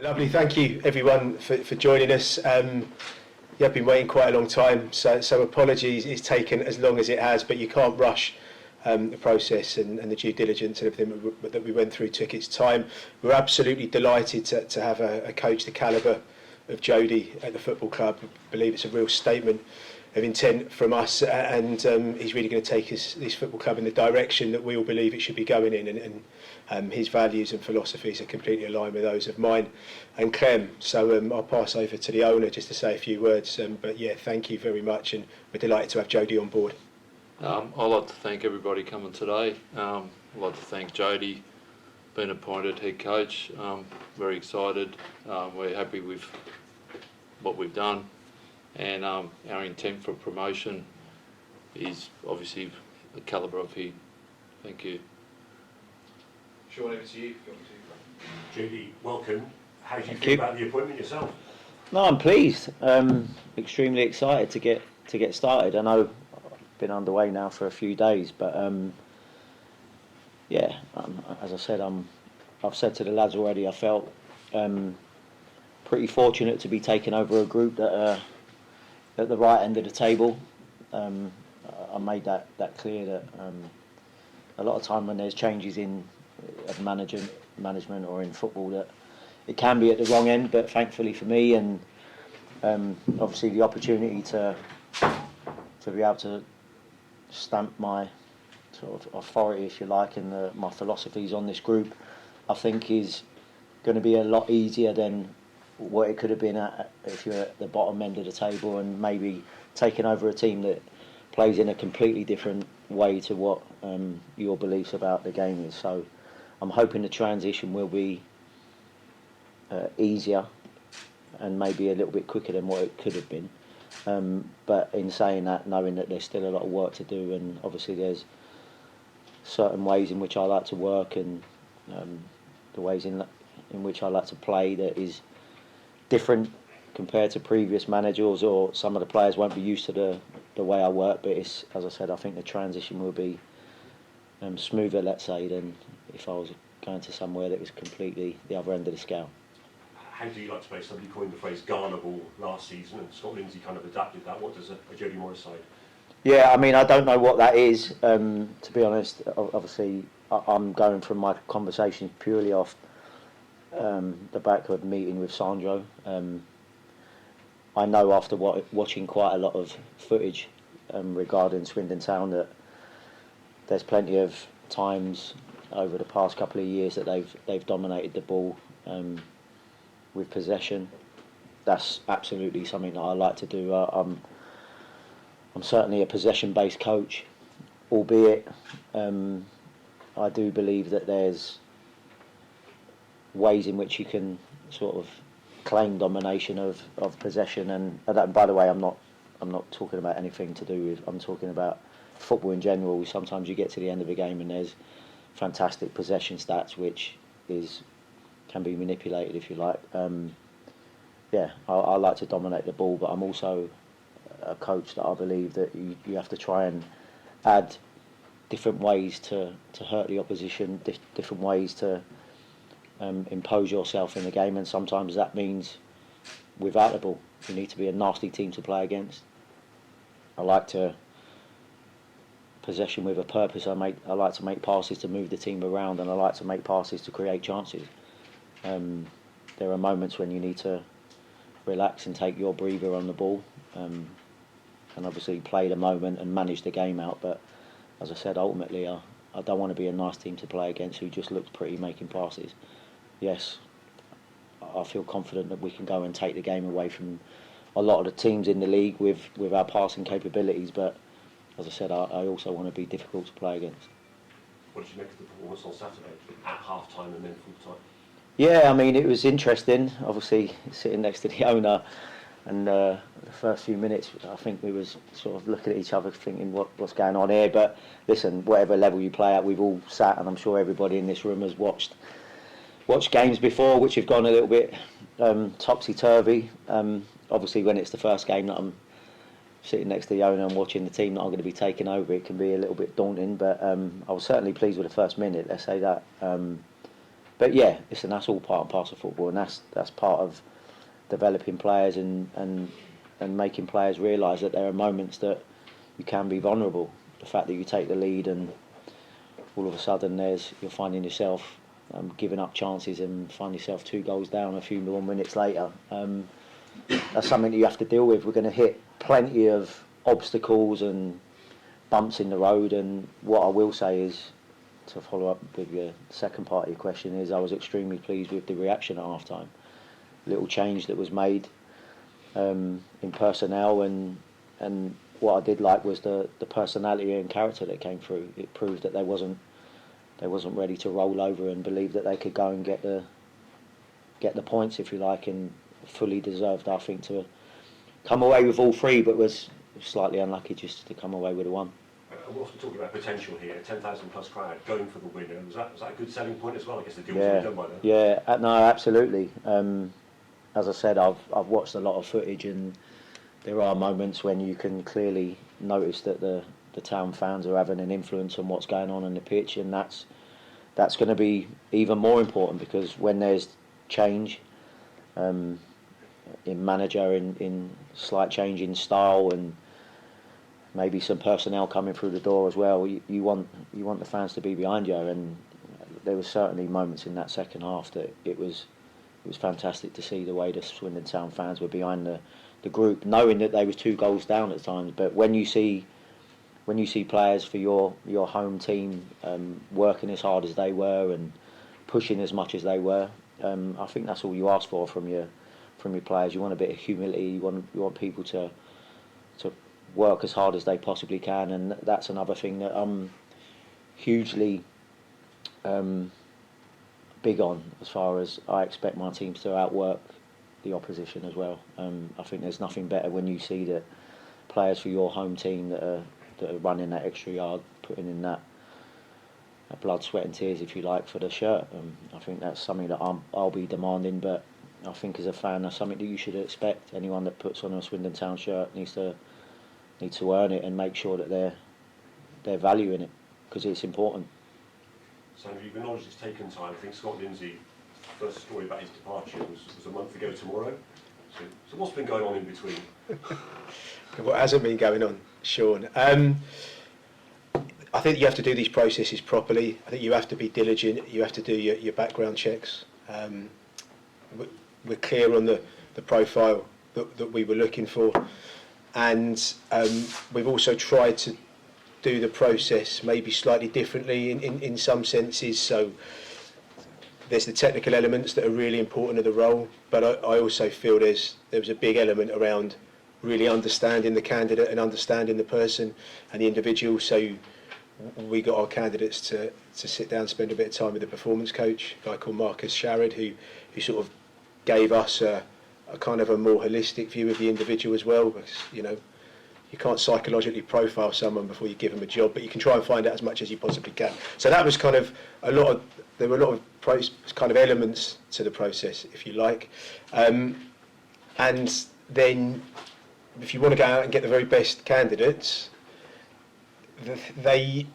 Lovely, thank you everyone for joining us. Yeah, I've been waiting quite a long time, so apologies it's taken as long as it has, but you can't rush the process, and the due diligence and everything that we went through took its time. We're absolutely delighted to have a coach the calibre of Jody at the football club. I believe it's a real statement of intent from us, and he's really going to take this football club in the direction that we all believe it should be going in, and his values and philosophies are completely aligned with those of mine and Clem. So I'll pass over to the owner just to say a few words, but yeah, thank you very much, and we're delighted to have Jody on board. I'd like to thank everybody coming today. I'd like to thank Jody, being appointed head coach. Very excited. We're happy with what we've done, and our intent for promotion is obviously the calibre of he. Thank you. Sean, over to you. Jody, welcome. How do you feel about the appointment yourself? No, I'm pleased. Extremely excited to get started. I know I've been underway now for a few days, but yeah, as I said, I've said to the lads already, I felt pretty fortunate to be taking over a group that are at the right end of the table. I made that clear that a lot of time when there's changes in management or in football, that it can be at the wrong end, but thankfully for me, and obviously the opportunity to be able to stamp my sort of authority, if you like, and my philosophies on this group, I think is going to be a lot easier than what it could have been if you're at the bottom end of the table and maybe taking over a team that plays in a completely different way to what your beliefs about the game is. So I'm hoping the transition will be easier and maybe a little bit quicker than what it could have been. But in saying that, knowing that there's still a lot of work to do, and obviously there's certain ways in which I like to work, and the ways in which I like to play that is different compared to previous managers, or some of the players won't be used to the way I work. But it's, as I said, I think the transition will be smoother, let's say, than if I was going to somewhere that was completely the other end of the scale. How do you like to play? Somebody coined the phrase Ghana ball last season, and Scott Lindsay kind of adapted that. What does a Jody Morris side? Yeah, I mean, I don't know what that is, to be honest. Obviously, I'm going from my conversations purely off the back of a meeting with Sandro. I know after watching quite a lot of footage regarding Swindon Town that there's plenty of times over the past couple of years that they've dominated the ball with possession. That's absolutely something that I like to do. I'm certainly a possession-based coach, albeit I do believe that there's ways in which you can sort of claim domination of possession, and that, by the way, I'm not talking about anything to do with, I'm talking about football in general. Sometimes you get to the end of a game and there's fantastic possession stats which can be manipulated, if you like. Yeah, I like to dominate the ball, but I'm also a coach that I believe that you have to try and add different ways to hurt the opposition, different ways to impose yourself in the game, and sometimes that means without the ball. You need to be a nasty team to play against. I like to possession with a purpose. I like to make passes to move the team around, and I like to make passes to create chances. There are moments when you need to relax and take your breather on the ball, and obviously play the moment and manage the game out. But as I said, ultimately I don't want to be a nice team to play against who just looks pretty making passes. Yes, I feel confident that we can go and take the game away from a lot of the teams in the league with our passing capabilities, but as I said, I also want to be difficult to play against. What did you make of the performance on Saturday at half-time and then full-time? Yeah, I mean, it was interesting. Obviously, sitting next to the owner, and the first few minutes, I think we was sort of looking at each other thinking, what's going on here? But listen, whatever level you play at, we've all sat, and I'm sure everybody in this room has watched games before which have gone a little bit topsy-turvy. Obviously, when it's the first game that I'm sitting next to the owner and watching the team that I'm going to be taking over, it can be a little bit daunting. But I was certainly pleased with the first minute, let's say that. But yeah, listen, that's all part and parcel of football, and that's part of developing players and making players realise that there are moments that you can be vulnerable. The fact that you take the lead and all of a sudden you're finding yourself giving up chances and find yourself 2 goals down a few more minutes later. That's something that you have to deal with. We're going to hit plenty of obstacles and bumps in the road, and what I will say is, to follow up with your second part of your question, is I was extremely pleased with the reaction at half time. Little change that was made in personnel, and what I did like was the personality and character that came through. It proved that they wasn't ready to roll over and believe that they could go and get the points, if you like, and fully deserved, I think, to come away with all 3, but was slightly unlucky just to come away with the 1. We're also talking about potential here, 10,000 plus crowd going for the winner. Was that a good selling point as well? I guess the deal was already done by then. Yeah, no, absolutely. As I said, I've watched a lot of footage, and there are moments when you can clearly notice that the town fans are having an influence on what's going on the pitch, and that's going to be even more important, because when there's change in manager, in slight change in style, and maybe some personnel coming through the door as well, you want the fans to be behind you, and there were certainly moments in that second half that it was fantastic to see the way the Swindon Town fans were behind the group, knowing that they was 2 goals down at times. But when you see players for your home team working as hard as they were and pushing as much as they were, I think that's all you ask for from your players. You want a bit of humility. You want people to work as hard as they possibly can, and that's another thing that I'm hugely big on, as far as I expect my teams to outwork the opposition as well. I think there's nothing better when you see that players for your home team that are running that extra yard, putting in that blood, sweat and tears, if you like, for the shirt. I think that's something that I'll be demanding, but I think as a fan that's something that you should expect. Anyone that puts on a Swindon Town shirt needs to earn it and make sure that they're valuing it, because it's important. Sandro, you've acknowledged it's taken time. I think Scott Lindsay, first story about his departure was a month ago tomorrow. So what's been going on in between? What hasn't been going on, Sean? I think you have to do these processes properly. I think you have to be diligent. You have to do your background checks. We're clear on the profile that we were looking for, and we've also tried to do the process maybe slightly differently in some senses. So there's the technical elements that are really important to the role, but I also feel there was a big element around really understanding the candidate and understanding the person and the individual. So we got our candidates to sit down and spend a bit of time with the performance coach, a guy called Marcus Sharrod, who sort of gave us a kind of a more holistic view of the individual as well, because you can't psychologically profile someone before you give them a job, but you can try and find out as much as you possibly can. So that was kind of there were a lot of kind of elements to the process, if you like. And then if you want to go out and get the very best candidates, they're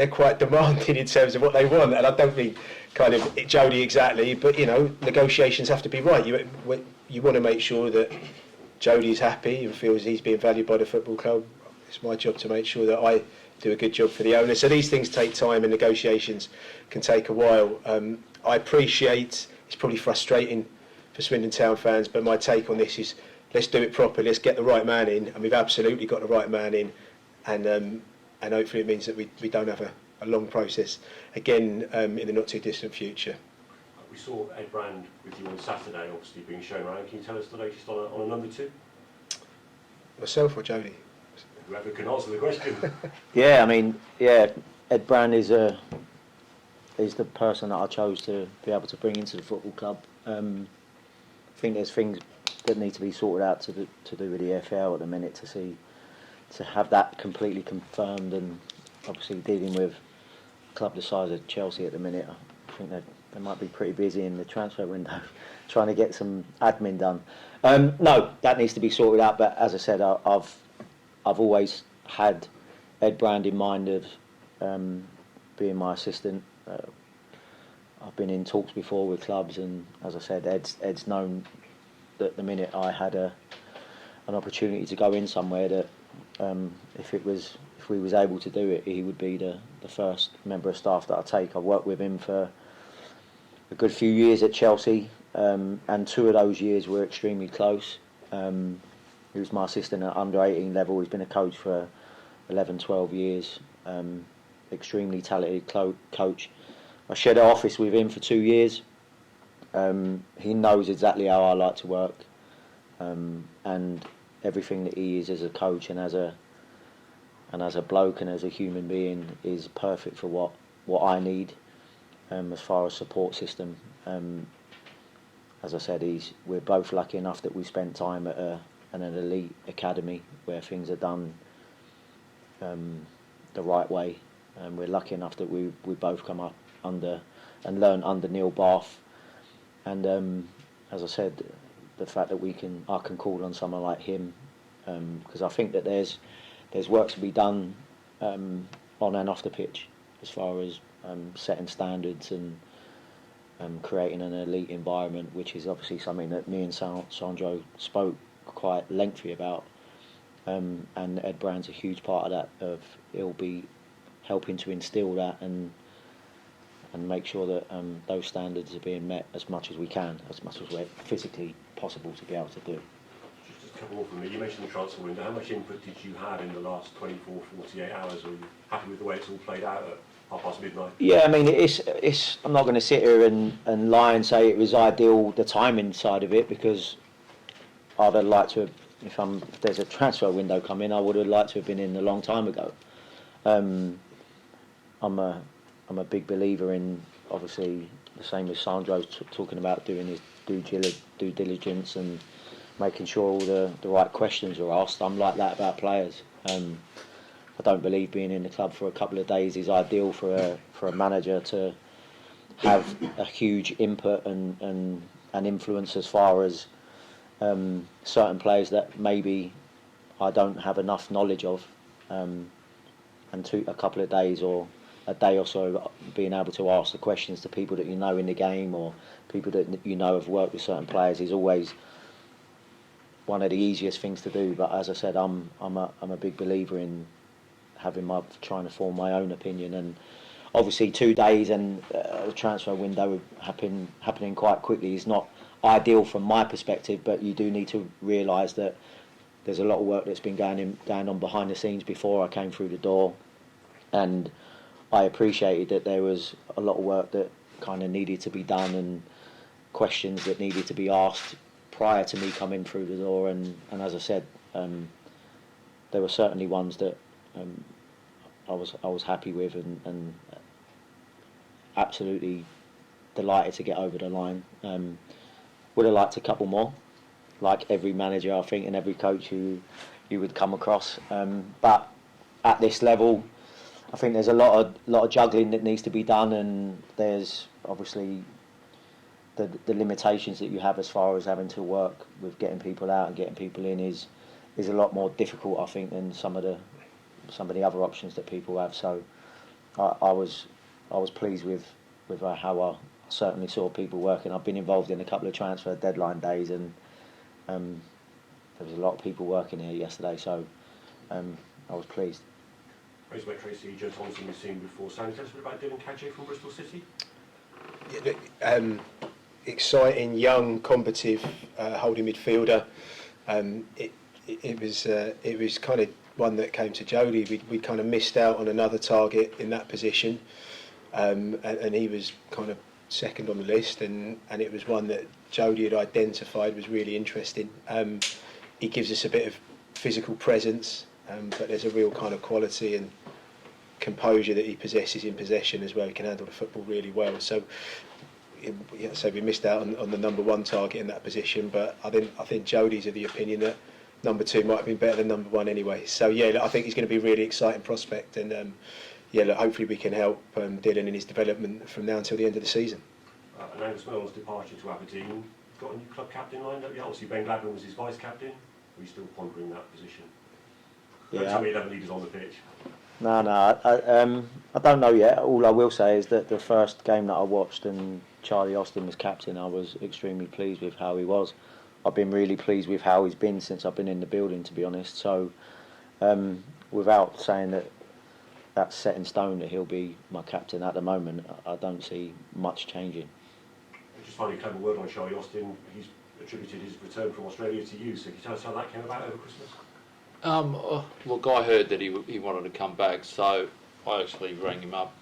quite demanding in terms of what they want, and I don't mean kind of Jody exactly, but negotiations have to be right. You want to make sure that Jody's happy and feels he's being valued by the football club. It's my job to make sure that I do a good job for the owner. So these things take time, and negotiations can take a while. I appreciate it's probably frustrating for Swindon Town fans, but my take on this is let's do it properly. Let's get the right man in, and we've absolutely got the right man in, and hopefully it means that we don't have a long process again in the not too distant future. We saw Ed Brand with you on Saturday, obviously being shown around. Can you tell us the latest on a number 2? Myself or Jody? Whoever can answer the question. Ed Brand is the person that I chose to be able to bring into the football club. I think there's things that need to be sorted out to do with the EFL at the minute to have that completely confirmed, and obviously dealing with a club the size of Chelsea at the minute, I think they might be pretty busy in the transfer window trying to get some admin done. No, that needs to be sorted out, but as I said, I've always had Ed Brand in mind of being my assistant. I've been in talks before with clubs, and as I said, Ed's known that the minute I had an opportunity to go in somewhere, that if we was able to do it, he would be the first member of staff that I take. I worked with him for a good few years at Chelsea, and 2 of those years were extremely close. He was my assistant at under 18 level. He's been a coach for 11, 12 years. Extremely talented coach. I shared an office with him for 2 years. He knows exactly how I like to work, and everything that he is as a coach and as a bloke and as a human being is perfect for what I need as far as support system. As I said, we're both lucky enough that we spent time at an elite academy where things are done the right way. We're lucky enough that we both come up under and learn under Neil Bath. And as I said, the fact that I can call on someone like him, because I think that there's work to be done on and off the pitch as far as setting standards and creating an elite environment, which is obviously something that me and Sandro spoke quite lengthy about. And Ed Brown's a huge part of that. He'll be helping to instil that and make sure that those standards are being met as much as we can, as much as we're physically possible to be able to do. Just a couple more from me. You mentioned the transfer window. How much input did you have in the last 24, 48 hours? Are you happy with the way it's all played out at midnight? Yeah, I mean, it's. I'm not going to sit here and lie and say it was ideal, the timing side of it, because I'd have liked to have, if there's a transfer window coming, I would have liked to have been in a long time ago. I'm a big believer in, obviously, the same as Sandro's talking about, doing his due diligence and making sure all the right questions are asked. I'm like that about players. I don't believe being in the club for a couple of days is ideal for a manager to have a huge input and influence as far as certain players that maybe I don't have enough knowledge of, and a couple of days or a day or so being able to ask the questions to people that you know in the game or people that you know have worked with certain players is always one of the easiest things to do. But as I said, I'm a big believer in trying to form my own opinion, and obviously 2 days and the transfer window happening quite quickly is not ideal from my perspective, but you do need to realise that there's a lot of work that's been going on behind the scenes before I came through the door, and I appreciated that there was a lot of work that kind of needed to be done and questions that needed to be asked prior to me coming through the door, and as I said, there were certainly ones that I was happy with and absolutely delighted to get over the line. Would have liked a couple more, like every manager I think and every coach who you would come across. But at this level, I think there's a lot of juggling that needs to be done, and there's obviously the limitations that you have as far as having to work with getting people out and getting people in is a lot more difficult, I think, than some of the other options that people have. So I was pleased with how I certainly saw people working. I've been involved in a couple of transfer deadline days, and there was a lot of people working here yesterday, so I was pleased. Razorback Tracy, Joe Thompson, we've seen before. Sandro, tell us a bit about Dylan Kadje from Bristol City. Yeah, exciting, young, combative holding midfielder. It was kind of one that came to Jody. We kind of missed out on another target in that position, and he was kind of second on the list, and it was one that Jody had identified was really interesting. He gives us a bit of physical presence, but there's a real kind of quality and composure that he possesses in possession as well. He can handle the football really well. So we missed out on the number one target in that position, but I think Jody's of the opinion that number two might have been better than number one anyway. So yeah, I think he's going to be a really exciting prospect, and hopefully we can help Dylan in his development from now until the end of the season. Angus Milne's departure to Aberdeen. Got a new club captain lined up? Yeah, obviously Ben Gladwin was his vice captain. Are you still pondering that position? Yeah. Tell me 11 leaders on the pitch. I don't know yet. All I will say is that the first game that I watched and Charlie Austin was captain, I was extremely pleased with how he was. I've been really pleased with how he's been since I've been in the building, to be honest. So, without saying that that's set in stone that he'll be my captain at the moment, I don't see much changing. Just finally, a clever word on Charlie Austin. He's attributed his return from Australia to you. So can you tell us how that came about over Christmas? Look, I heard that he wanted to come back, so I actually rang him up,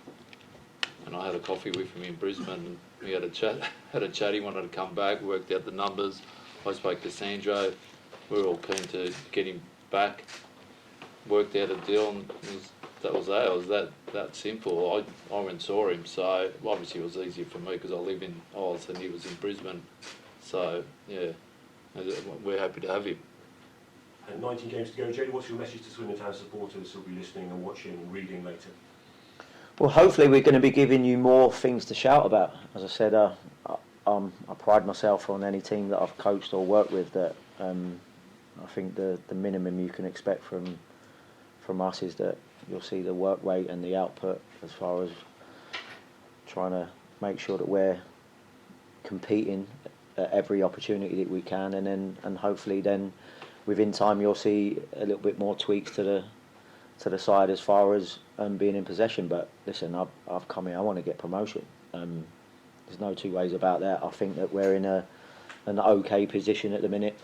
and I had a coffee with him in Brisbane, and we had a chat. He wanted to come back, worked out the numbers. I spoke to Sandro. We were all keen to get him back. Worked out a deal, and that was that. It was that simple. I went and saw him, so obviously it was easier for me because I live in Oz and he was in Brisbane. So yeah, we're happy to have him. And 19 games to go, Jody. What's your message to Swindon Town supporters who'll be listening and watching and reading later? Well, hopefully we're going to be giving you more things to shout about. As I said, I pride myself on any team that I've coached or worked with. That I think the minimum you can expect from us is that you'll see the work rate and the output as far as trying to make sure that we're competing at every opportunity that we can, and hopefully then within time you'll see a little bit more tweaks to the side as far as being in possession. But listen, I've come here, I want to get promotion. There's no two ways about that. I think that we're in an okay position at the minute.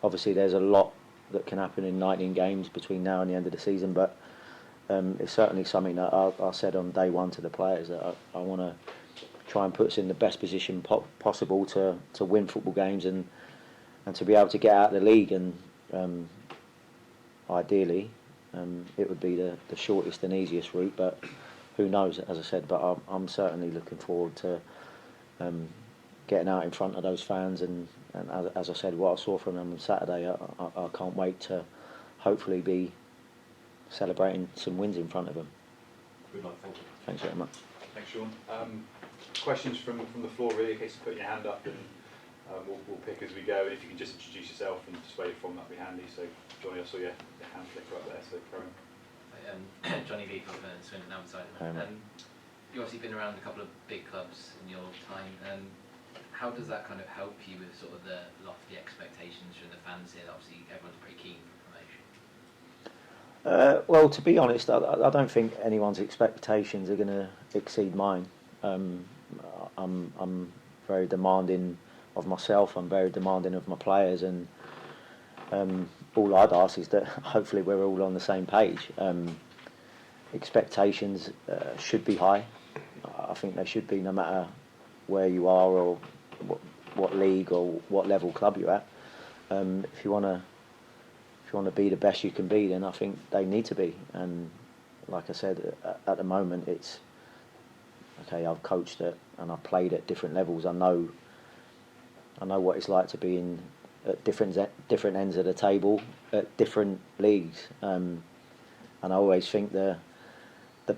Obviously there's a lot that can happen in 19 games between now and the end of the season, but it's certainly something that I said on day one to the players, that I want to try and put us in the best position possible to win football games and to be able to get out of the league, and ideally it would be the shortest and easiest route, but who knows, as I said. But I'm certainly looking forward to getting out in front of those fans, and as I said, what I saw from them on Saturday, I can't wait to hopefully be celebrating some wins in front of them. Good luck, thank you. Thanks very much. Thanks, Sean. Questions from the floor, really, in case you put your hand up, and we'll pick as we go. And if you can just introduce yourself and just where you're from, that'd be handy. So, Johnny, I saw your hand flicker up there, so Karen. Johnny V from Swindon Outside. You've obviously been around a couple of big clubs in your time. How does that kind of help you with sort of the lofty expectations from the fans here? Obviously, everyone's pretty keen for promotion. Well, to be honest, I don't think anyone's expectations are going to exceed mine. I'm very demanding of myself. I'm very demanding of my players, and all I'd ask is that hopefully we're all on the same page. Expectations should be high. I think they should be, no matter where you are or what league or what level club you're at. If you want to be the best you can be, then I think they need to be. And like I said, at the moment it's okay. I've coached it and I've played at different levels. I know what it's like to be at different ends of the table at different leagues. And I always think the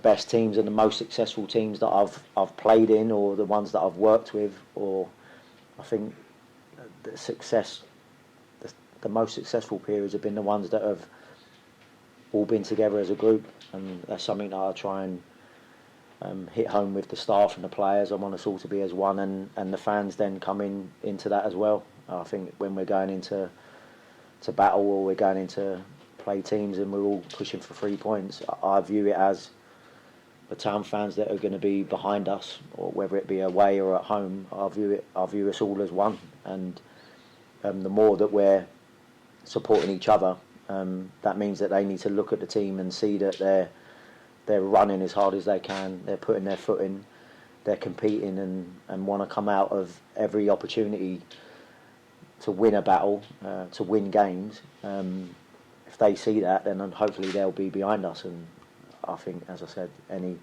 best teams and the most successful teams that I've played in, or the ones that I've worked with, or I think the most successful periods have been the ones that have all been together as a group, and that's something that I try and hit home with the staff and the players. I want us all to be as one, and the fans then come into that as well. I think when we're going into battle, or we're going into play teams and we're all pushing for 3 points, I view it as the town fans that are going to be behind us, or whether it be away or at home. I view us all as one, and the more that we're supporting each other, that means that they need to look at the team and see that they're running as hard as they can, they're putting their foot in, they're competing, and want to come out of every opportunity to win a battle, to win games. If they see that, then hopefully they'll be behind us. And I think, as I said, any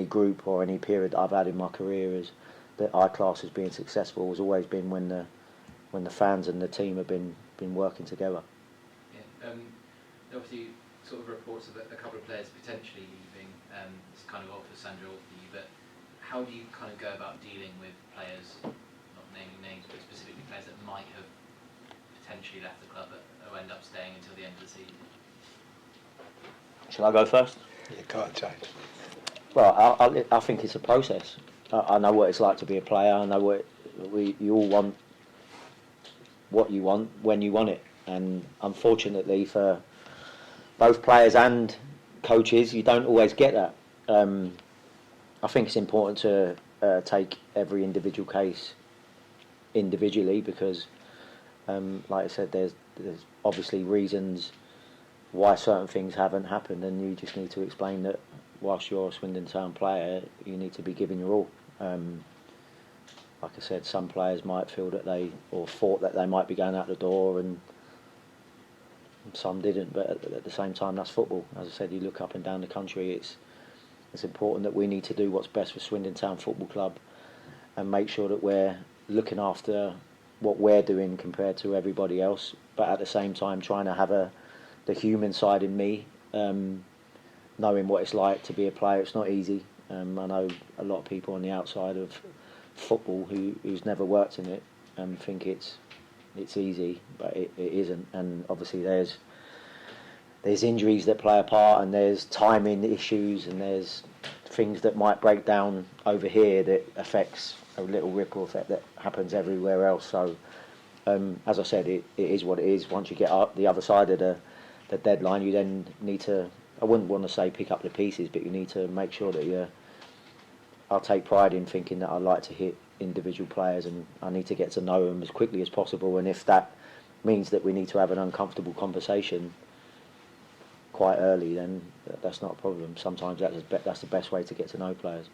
group or any period that I've had in my career is that I class as being successful has always been when the fans and the team have been working together. Yeah. Obviously, sort of reports of a couple of players potentially leaving. It's kind of odd for Sandro or for you, but how do you kind of go about dealing with players, not naming names, but specifically players that might have potentially left the club but who end up staying until the end of the season? Shall I go first? You can't change. Well, I think it's a process. I know what it's like to be a player. I know you all want what you want when you want it, and unfortunately for both players and coaches, you don't always get that. I think it's important to take every individual case individually because, like I said, there's obviously reasons why certain things haven't happened, and you just need to explain that whilst you're a Swindon Town player, you need to be giving your all. Like I said, some players might feel that thought that they might be going out the door, and some didn't. But at the same time, that's football. As I said, you look up and down the country. It's important that we need to do what's best for Swindon Town Football Club, and make sure that we're looking after what we're doing compared to everybody else. But at the same time, trying to have the human side in me, knowing what it's like to be a player. It's not easy. I know a lot of people on the outside of football who's never worked in it think it's easy, but it isn't. And obviously there's injuries that play a part, and there's timing issues, and there's things that might break down over here that affects a little ripple effect that happens everywhere else. So as I said, it is what it is. Once you get up the other side of the deadline, you then need to, I wouldn't want to say pick up the pieces, but you need to make sure that I'll take pride in thinking that I like to hit individual players, and I need to get to know them as quickly as possible. And if that means that we need to have an uncomfortable conversation quite early, then that's not a problem. Sometimes that's the best way to get to know players.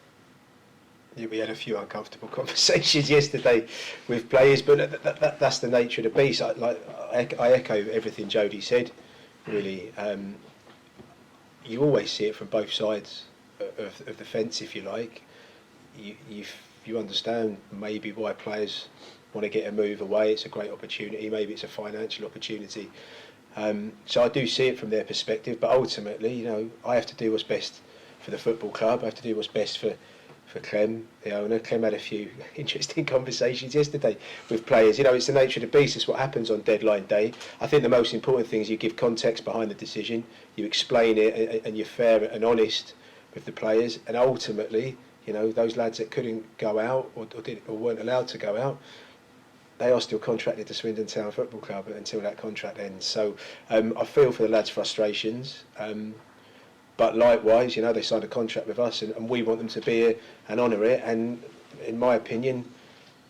Yeah, we had a few uncomfortable conversations yesterday with players, but that's the nature of the beast. I echo everything Jody said. Really, you always see it from both sides of the fence, if you like. You understand maybe why players want to get a move away. It's a great opportunity. Maybe it's a financial opportunity. So I do see it from their perspective. But ultimately, I have to do what's best for the football club. I have to do what's best for Clem, the owner. Clem had a few interesting conversations yesterday with players. It's the nature of the beast. It's what happens on deadline day. I think the most important thing is you give context behind the decision. You explain it, and you're fair and honest with the players. And ultimately, those lads that couldn't go out or weren't allowed to go out, they are still contracted to Swindon Town Football Club until that contract ends. So I feel for the lads' frustrations. But likewise, they signed a contract with us, and we want them to be here and honour it. And in my opinion,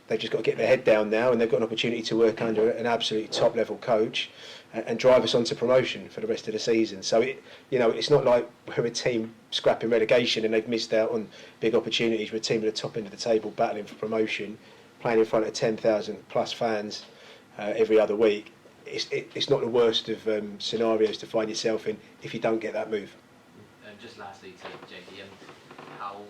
they've just got to get their head down now, and they've got an opportunity to work under an absolutely top-level coach and drive us on to promotion for the rest of the season. So it's not like we're a team scrapping relegation and they've missed out on big opportunities. We're a team at the top end of the table battling for promotion, playing in front of 10,000 plus fans every other week. It's not the worst of scenarios to find yourself in if you don't get that move. Just lastly to JD, how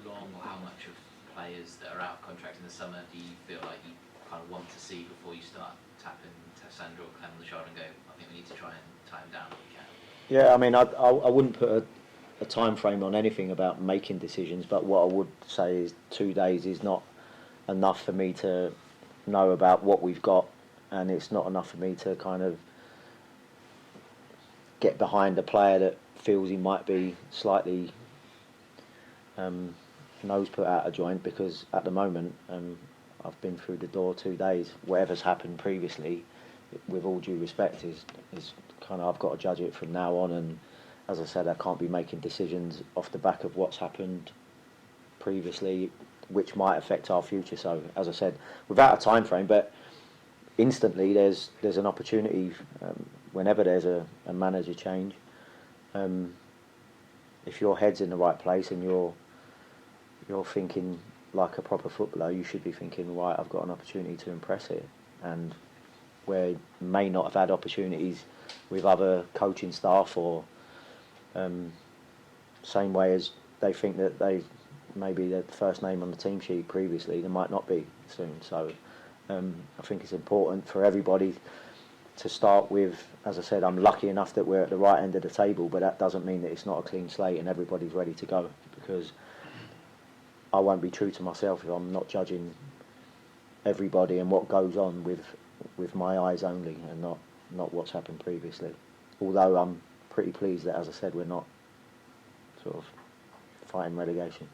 long or how much of players that are out of contract in the summer do you feel like you kind of want to see before you start tapping Sandro or Clem on the shoulder and go, I think we need to try and tie him down if we can? Yeah, I mean, I wouldn't put a time frame on anything about making decisions, but what I would say is 2 days is not enough for me to know about what we've got, and it's not enough for me to kind of get behind a player that feels he might be slightly nose put out of joint, because at the moment I've been through the door 2 days. Whatever's happened previously, with all due respect, is kind of, I've got to judge it from now on. And as I said, I can't be making decisions off the back of what's happened previously, which might affect our future. So as I said, without a time frame, but instantly there's an opportunity whenever there's a manager change. If your head's in the right place and you're thinking like a proper footballer, you should be thinking, right, I've got an opportunity to impress here. And where you may not have had opportunities with other coaching staff, or same way as they think that they maybe the first name on the team sheet previously, they might not be soon. So I think it's important for everybody to start with. As I said, I'm lucky enough that we're at the right end of the table, but that doesn't mean that it's not a clean slate and everybody's ready to go, because I won't be true to myself if I'm not judging everybody and what goes on with my eyes only, and not what's happened previously. Although I'm pretty pleased that, as I said, we're not sort of fighting relegation.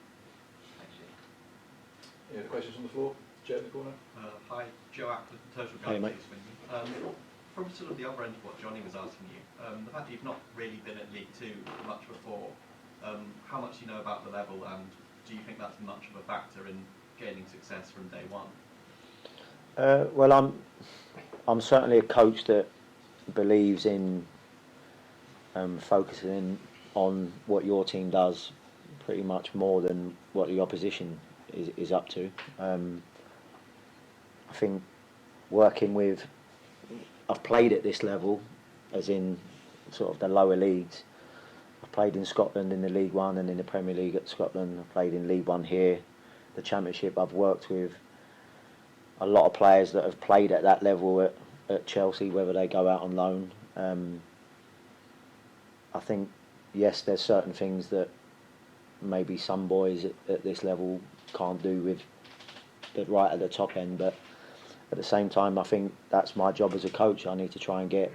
Any other questions from the floor? Joe in the corner. Hi, Joe Ackland, Total Hey, Guide. mate. From sort of the other end of what Johnny was asking you, the fact that you've not really been at League Two much before, how much do you know about the level, and do you think that's much of a factor in gaining success from day one? Well, I'm certainly a coach that believes in focusing on what your team does pretty much more than what the opposition is up to. I think working with, I've played at this level, as in sort of the lower leagues. I've played in Scotland in the League One and in the Premier League at Scotland. I've played in League One here, the Championship. I've worked with a lot of players that have played at that level at Chelsea, whether they go out on loan. I think, yes, there's certain things that maybe some boys at this level can't do with right at the top end, but at the same time, I think that's my job as a coach. I need to try and get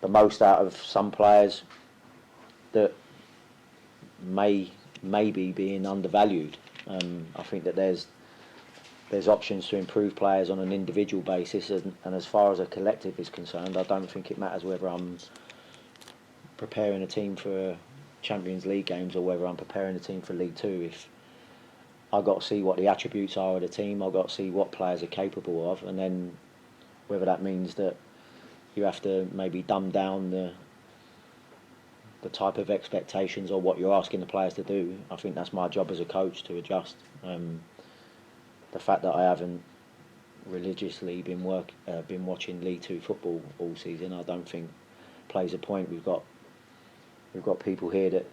the most out of some players that may be being undervalued. I think that there's options to improve players on an individual basis, and as far as a collective is concerned, I don't think it matters whether I'm preparing a team for Champions League games or whether I'm preparing a team for League Two. If I've got to see what the attributes are of the team, I've got to see what players are capable of, and then whether that means that you have to maybe dumb down the type of expectations or what you're asking the players to do. I think that's my job as a coach to adjust. The fact that I haven't religiously been watching League Two football all season, I don't think plays a point. We've got people here that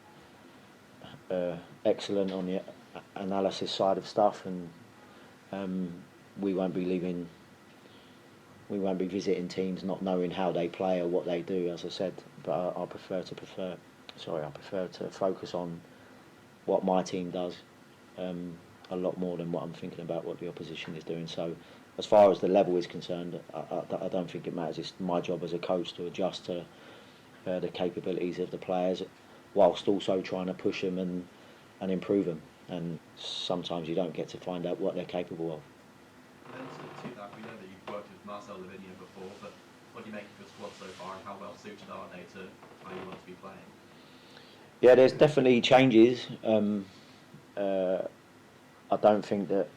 are excellent on the analysis side of stuff, and we won't be visiting teams not knowing how they play or what they do, as I said. But I prefer to focus on what my team does a lot more than what I'm thinking about what the opposition is doing. So as far as the level is concerned, I don't think it matters. It's my job as a coach to adjust to the capabilities of the players, whilst also trying to push them and improve them. And sometimes you don't get to find out what they're capable of. And then to that, we know that you've worked with Marcel Lavinia before, but what do you make of the squad so far, and how well suited are they to how you want to be playing? Yeah, there's definitely changes. I don't think that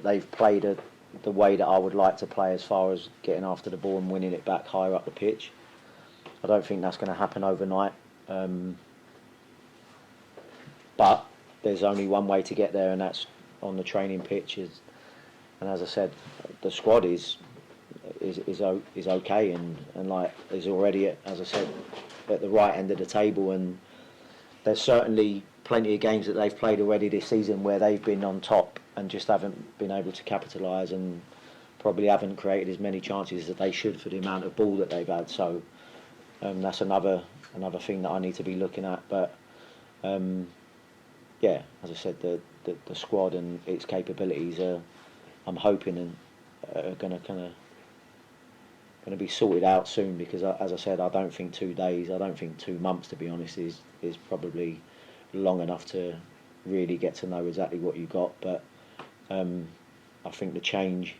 they've played the way that I would like to play, as far as getting after the ball and winning it back higher up the pitch. I don't think that's going to happen overnight. But there's only one way to get there, and that's on the training pitch. And as I said, the squad is okay, and like is already as I said, at the right end of the table. And there's certainly plenty of games that they've played already this season where they've been on top and just haven't been able to capitalise, and probably haven't created as many chances as they should for the amount of ball that they've had. So that's another thing that I need to be looking at. But yeah, as I said, the squad and its capabilities I'm hoping are going to be sorted out soon, because as I said, I don't think 2 days, I don't think 2 months, to be honest, is probably long enough to really get to know exactly what you got. But I think the change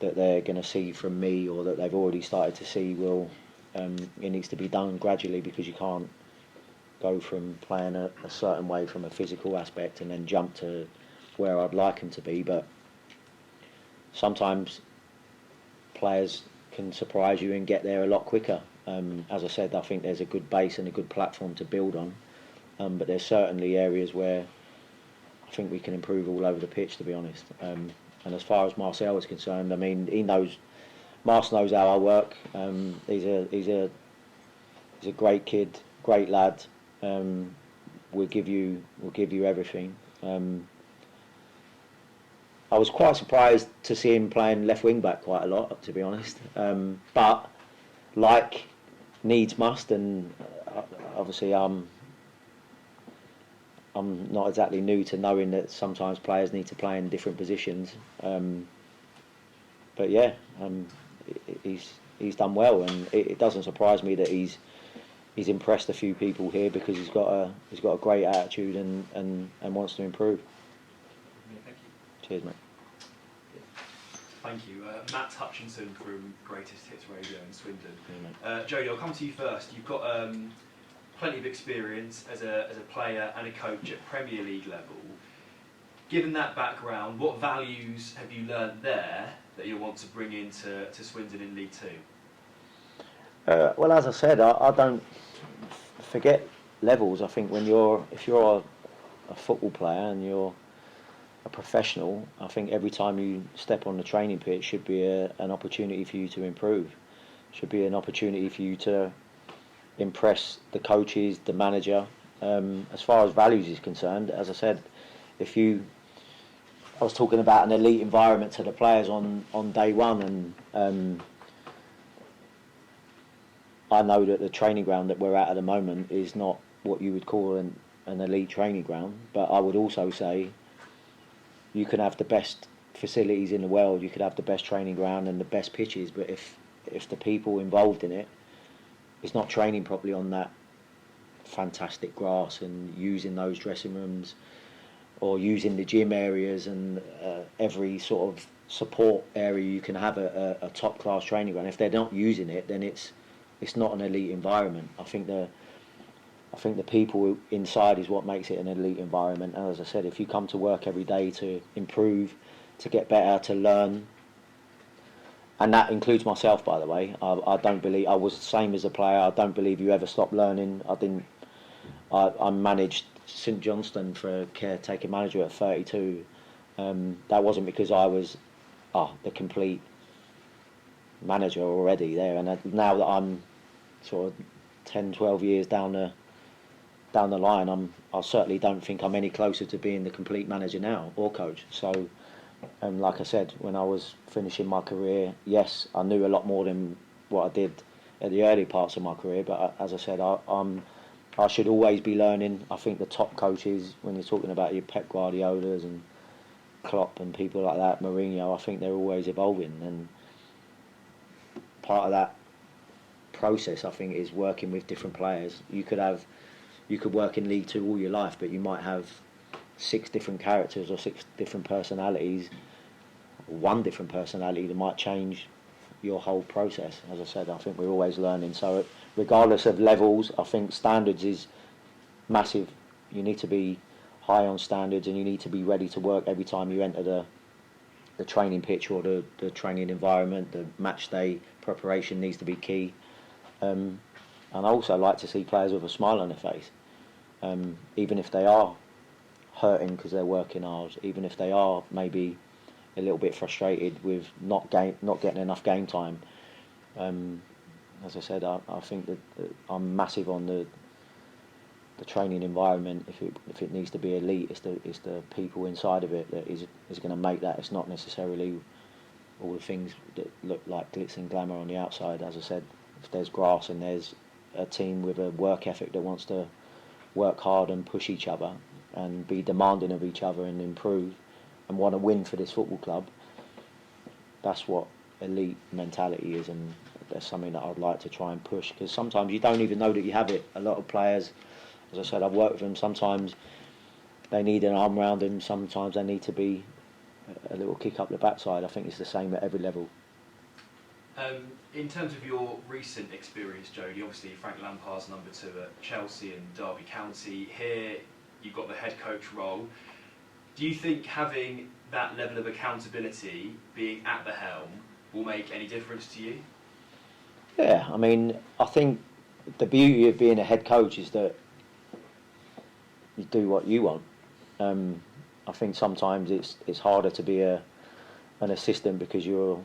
that they're going to see from me, or that they've already started to see, it needs to be done gradually, because you can't go from playing a certain way from a physical aspect and then jump to where I'd like them to be. But sometimes players can surprise you and get there a lot quicker. As I said, I think there's a good base and a good platform to build on, but there's certainly areas where I think we can improve all over the pitch, to be honest. And as far as Marcel is concerned, I mean, Marcel knows how I work. He's a great kid, great lad. We'll give you everything. I was quite surprised to see him playing left wing back quite a lot, to be honest. But like needs must, and obviously I'm not exactly new to knowing that sometimes players need to play in different positions. But yeah, he's done well, and it doesn't surprise me that he's he's impressed a few people here because he's got a great attitude and wants to improve. Thank you. Cheers, mate. Thank you. Matt Hutchinson from Greatest Hits Radio in Swindon. Yeah, Jody, I'll come to you first. You've got plenty of experience as a player and a coach at Premier League level. Given that background, what values have you learned there that you'll want to bring into Swindon in League Two? Well, as I said, I don't forget levels. I think if you're a football player and you're a professional, I think every time you step on the training pitch should be an opportunity for you to improve. Should be an opportunity for you to impress the coaches, the manager. As far as values is concerned, as I said, I was talking about an elite environment to the players on day one, and I know that the training ground that we're at the moment is not what you would call an elite training ground, but I would also say you can have the best facilities in the world, you could have the best training ground and the best pitches, but if the people involved in it is not training properly on that fantastic grass and using those dressing rooms or using the gym areas and every sort of support area you can have a top class training ground, if they're not using it, then it's not an elite environment. I think the people inside is what makes it an elite environment. And as I said, if you come to work every day to improve, to get better, to learn, and that includes myself, by the way. I don't believe I was the same as a player. I don't believe you ever stopped learning. I managed St Johnstone for a caretaker manager at 32. That wasn't because I was the complete manager already there. And now that I'm sort of 10, 12 years down the line, I certainly don't think I'm any closer to being the complete manager now or coach. So, like I said, when I was finishing my career, yes, I knew a lot more than what I did at the early parts of my career. But as I said, I should always be learning. I think the top coaches, when you're talking about your Pep Guardiolas and Klopp and people like that, Mourinho, I think they're always evolving. And part of that process, I think, is working with different players. You could work in League Two all your life, but you might have 6 different characters or 6 different personalities, one different personality that might change your whole process. As I said, I think we're always learning. So regardless of levels, I think standards is massive. You need to be high on standards and you need to be ready to work every time you enter the training pitch or the training environment. The match day preparation needs to be key. And I also like to see players with a smile on their face, even if they are hurting because they're working hard, even if they are maybe a little bit frustrated with not getting enough game time. As I said, I think that I'm massive on the training environment. If it needs to be elite, it's the people inside of it that is going to make that. It's not necessarily all the things that look like glitz and glamour on the outside. As I said, if there's grass and there's a team with a work ethic that wants to work hard and push each other and be demanding of each other and improve and want to win for this football club, that's what elite mentality is, and that's something that I'd like to try and push, because sometimes you don't even know that you have it. A lot of players, as I said, I've worked with them, sometimes they need an arm around them, sometimes they need to be a little kick up the backside. I think it's the same at every level. In terms of your recent experience, Jody, obviously Frank Lampard's number 2 at Chelsea and Derby County. Here you've got the head coach role. Do you think having that level of accountability, being at the helm, will make any difference to you? Yeah, I mean, I think the beauty of being a head coach is that you do what you want. I think sometimes it's harder to be an assistant because you're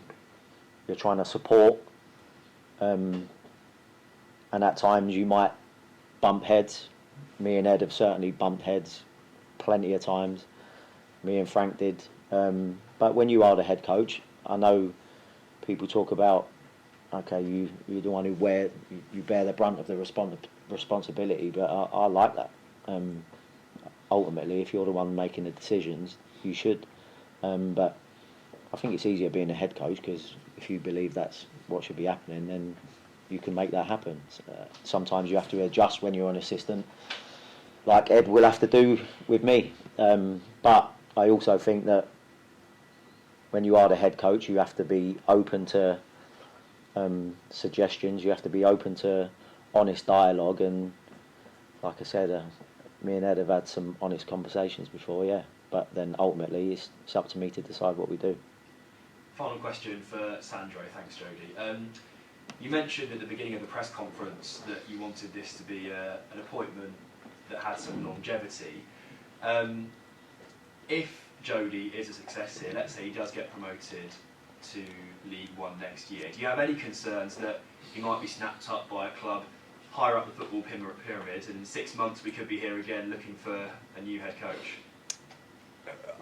trying to support, and at times you might bump heads. Me and Ed have certainly bumped heads plenty of times. Me and Frank did. But when you are the head coach, I know people talk about, okay, you're the one who you bear the brunt of the responsibility, but I like that. Ultimately, if you're the one making the decisions, you should. But I think it's easier being a head coach, because if you believe that's what should be happening, then you can make that happen. Sometimes you have to adjust when you're an assistant, like Ed will have to do with me. But I also think that when you are the head coach, you have to be open to suggestions. You have to be open to honest dialogue. And like I said, me and Ed have had some honest conversations before, yeah. But then ultimately, it's up to me to decide what we do. Final question for Sandro. Thanks, Jody. You mentioned at the beginning of the press conference that you wanted this to be an appointment that had some longevity. If Jody is a success here, let's say he does get promoted to League One next year, do you have any concerns that he might be snapped up by a club higher up the football pyramid, and in 6 months we could be here again looking for a new head coach?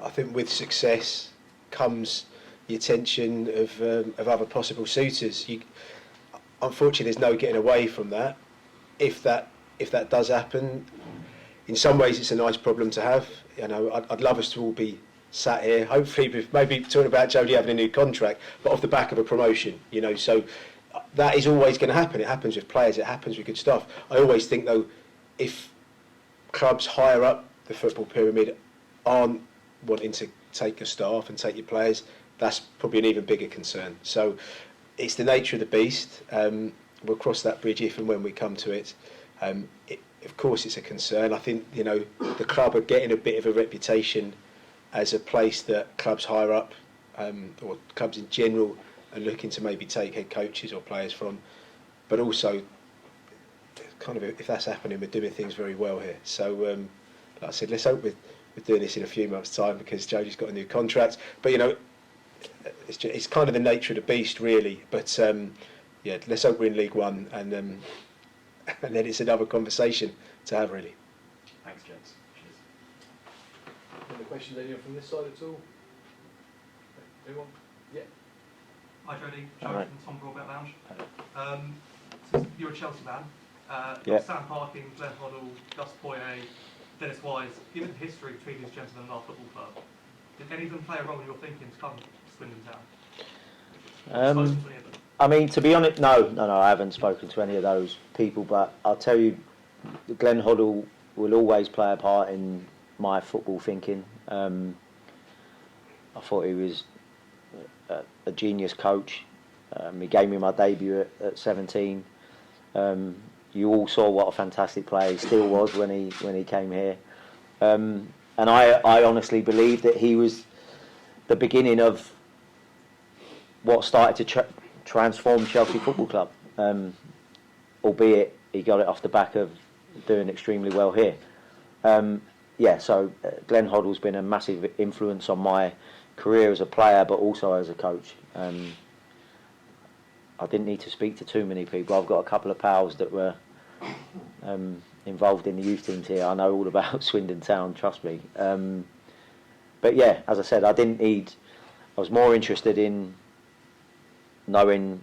I think with success comes the attention of other possible suitors. Unfortunately, there's no getting away from that. If that does happen, in some ways it's a nice problem to have. You know, I'd love us to all be sat here, hopefully with maybe talking about Jody having a new contract, but off the back of a promotion. You know, so that is always going to happen. It happens with players. It happens with good stuff. I always think though, if clubs higher up the football pyramid aren't wanting to take your staff and take your players, that's probably an even bigger concern. So it's the nature of the beast. We'll cross that bridge if and when we come to it. Of course, it's a concern. I think, you know, the club are getting a bit of a reputation as a place that clubs higher up, or clubs in general, are looking to maybe take head coaches or players from. But also, kind of, if that's happening, we're doing things very well here. So, like I said, let's hope we're doing this in a few months' time, because Jody's got a new contract. But, you know, it's kind of the nature of the beast, really. But yeah, let's hope we're in League One, and then it's another conversation to have, really. Thanks, gents. Cheers. Any questions, anyone from this side at all? Anyone? Yeah. Hi Jody, All Joe right. from Tom Broadbent Lounge. So you're a Chelsea man. Yeah. Sam Parkin, Glenn Hoddle, Gus Poyet, Dennis Wise, given the history between these gentlemen and our football club, did any of them play a role in your thinking to come to Swindon Town? Spoken to any of them? I mean, to be honest, no, I haven't spoken to any of those people, but I'll tell you, Glenn Hoddle will always play a part in my football thinking. I thought he was a genius coach. He gave me my debut at 17. You all saw what a fantastic player he still was when he came here. And I honestly believe that he was the beginning of what started to transform Chelsea Football Club, albeit he got it off the back of doing extremely well here. So Glenn Hoddle's been a massive influence on my career as a player, but also as a coach. I didn't need to speak to too many people. I've got a couple of pals that were involved in the youth teams here. I know all about Swindon Town, trust me. But yeah, as I said, I was more interested in knowing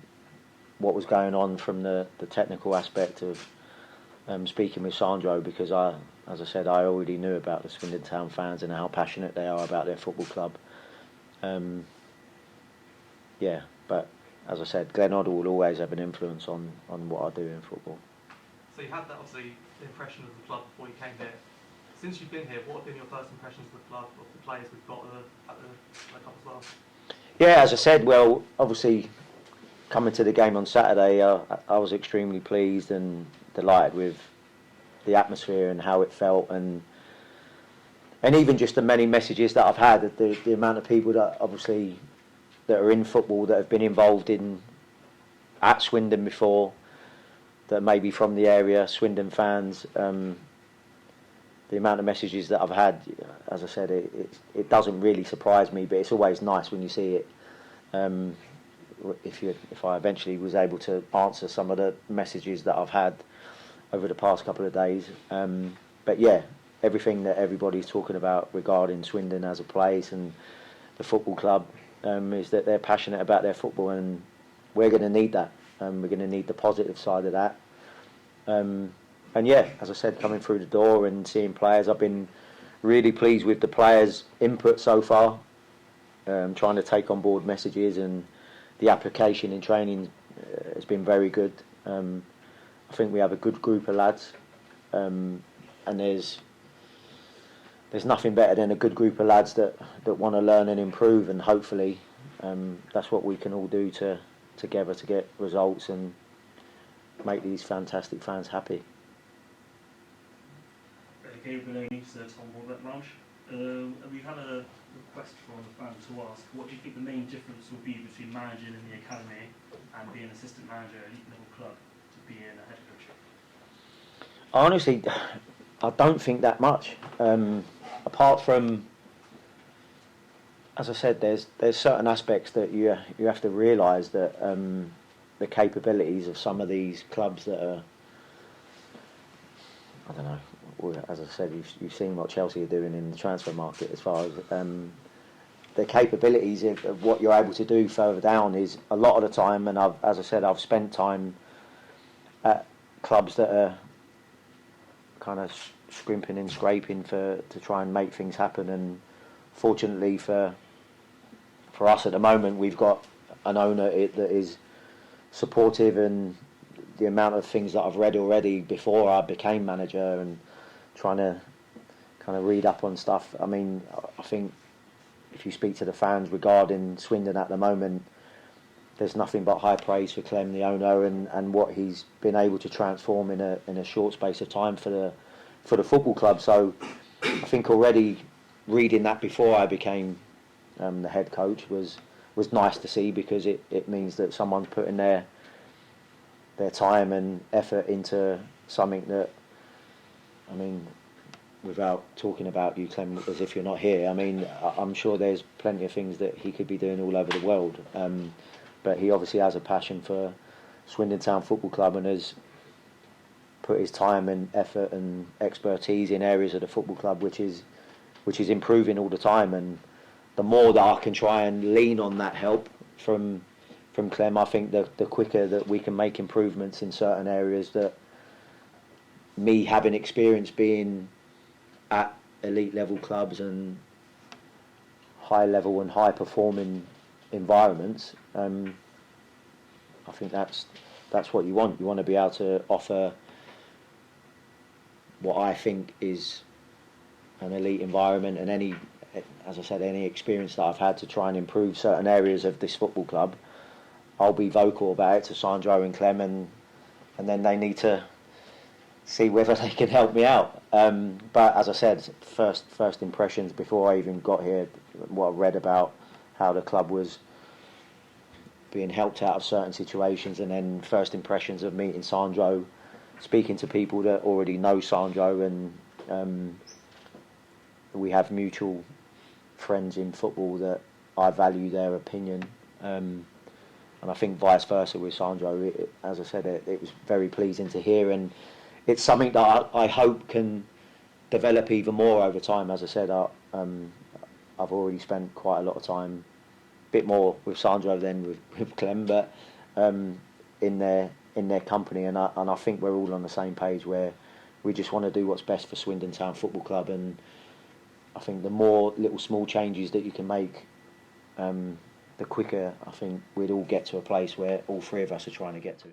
what was going on from the technical aspect of speaking with Sandro, because as I said, I already knew about the Swindon Town fans and how passionate they are about their football club. But as I said, Glenn Hoddle will always have an influence on what I do in football. So you had that, obviously, impression of the club before you came here. Since you've been here, what have been your first impressions of the club, of the players we've got at the club as well? Yeah, as I said, well, obviously, coming to the game on Saturday, I was extremely pleased and delighted with the atmosphere and how it felt, and even just the many messages that I've had, the amount of people that obviously that are in football that have been involved at Swindon before, that may be from the area, Swindon fans. The amount of messages that I've had, as I said, it doesn't really surprise me, but it's always nice when you see it. If I eventually was able to answer some of the messages that I've had over the past couple of days. But yeah, everything that everybody's talking about regarding Swindon as a place and the football club is that they're passionate about their football, and we're going to need that. We're going to need the positive side of that. And yeah, as I said, coming through the door and seeing players, I've been really pleased with the players' input so far, trying to take on board messages, and the application in training has been very good. I think we have a good group of lads, and there's nothing better than a good group of lads that want to learn and improve, and hopefully that's what we can all do together to get results and make these fantastic fans happy. Gabe Maloney, Sir Tom Warbeck Lounge. We've had a request from the fan to ask, what do you think the main difference will be between managing in the academy and being an assistant manager at an elite level club to being a head coach? Honestly, I don't think that much. Apart from, as I said, there's certain aspects that you have to realise that the capabilities of some of these clubs that are, I don't know. As I said, you've seen what Chelsea are doing in the transfer market as far as the capabilities of what you're able to do further down is a lot of the time, and as I said, I've spent time at clubs that are kind of scrimping and scraping to try and make things happen, and fortunately for us at the moment, we've got an owner that is supportive, and the amount of things that I've read already before I became manager and trying to kind of read up on stuff. I mean, I think if you speak to the fans regarding Swindon at the moment, there's nothing but high praise for Clem, the owner, and what he's been able to transform in a short space of time for the football club. So I think already reading that before I became the head coach was nice to see, because it means that someone's putting their time and effort into something that, I mean, without talking about you, Clem, as if you're not here, I mean, I'm sure there's plenty of things that he could be doing all over the world. But he obviously has a passion for Swindon Town Football Club and has put his time and effort and expertise in areas of the football club which is improving all the time. And the more that I can try and lean on that help from Clem, I think the quicker that we can make improvements in certain areas that me having experience being at elite level clubs and high level and high performing environments, I think that's what you want. You want to be able to offer what I think is an elite environment, and any, as I said, any experience that I've had to try and improve certain areas of this football club, I'll be vocal about it to Sandro and Clem, and then they need to see whether they can help me out. But as I said, first impressions before I even got here, what I read about how the club was being helped out of certain situations, and then first impressions of meeting Sandro, speaking to people that already know Sandro, and we have mutual friends in football that I value their opinion. And I think vice versa with Sandro. As I said, it was very pleasing to hear, and it's something that I hope can develop even more over time. As I said, I've already spent quite a lot of time, a bit more with Sandro than with Clem, but in their company, and I think we're all on the same page where we just want to do what's best for Swindon Town Football Club. And I think the more little small changes that you can make, the quicker I think we'd all get to a place where all three of us are trying to get to.